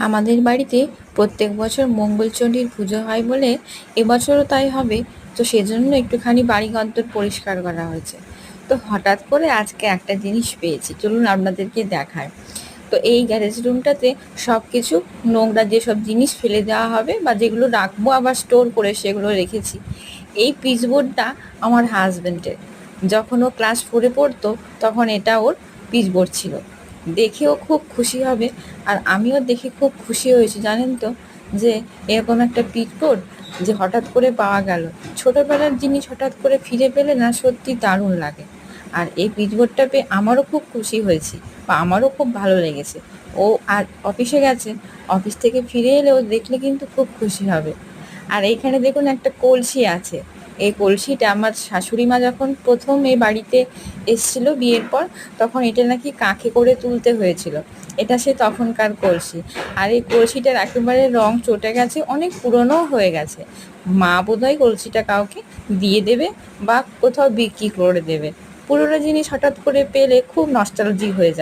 আমাদের বাড়িতে প্রত্যেক বছর মঙ্গলচণ্ডীর পুজো হয় বলে এবছরও তাই হবে। তো সেজন্য একটুখানি বাড়িঘর পরিষ্কার করা হয়েছে। তো হঠাৎ করে আজকে একটা জিনিস পেয়েছি, চলুন আপনাদেরকে দেখায়। তো এই গ্যারেজ রুমটাতে সব কিছু নোংরা যেসব জিনিস ফেলে দেওয়া হবে বা যেগুলো রাখবো আবার স্টোর করে সেগুলো রেখেছি। এই পিচবোর্ডটা আমার হাজব্যান্ডের, যখন ও ক্লাস 4-এ পড়তো তখন এটা ওর পিচবোর্ড ছিল। দেখেও খুব খুশি হবে, আর আমিও দেখে খুব খুশি হয়েছি জানেন তো, যে এরকম একটা পিচবোর্ড যে হঠাৎ করে পাওয়া গেল। ছোটোবেলার জিনিস হঠাৎ করে ফিরে পেলে না সত্যি দারুণ লাগে। আর এই পিচবোর্ডটা পেয়ে আমারও খুব খুশি হয়েছি, বা আমারও খুব ভালো লেগেছে। ও আর অফিসে গেছে, অফিস থেকে ফিরে এলে ও দেখলে কিন্তু খুব খুশি হবে। আর এইখানে দেখুন একটা কলসি আছে। এই কলসিটা আমার শাশুড়ি মা যখন প্রথম এই বাড়িতে এসছিল বিয়ের পর, তখন এটা নাকি কাঁখে করে তুলতে হয়েছিল। এটা সে তখনকার কলসি। আর এই কলসিটার একেবারে রং চটে গেছে, অনেক পুরনোও হয়ে গেছে। মা বোধহয় কলসিটা কাউকে দিয়ে দেবে বা কোথাও বিক্রি করে দেবে। পুরনো জিনিস হঠাৎ করে পেলে খুব নস্টালজিক হয়ে যায়।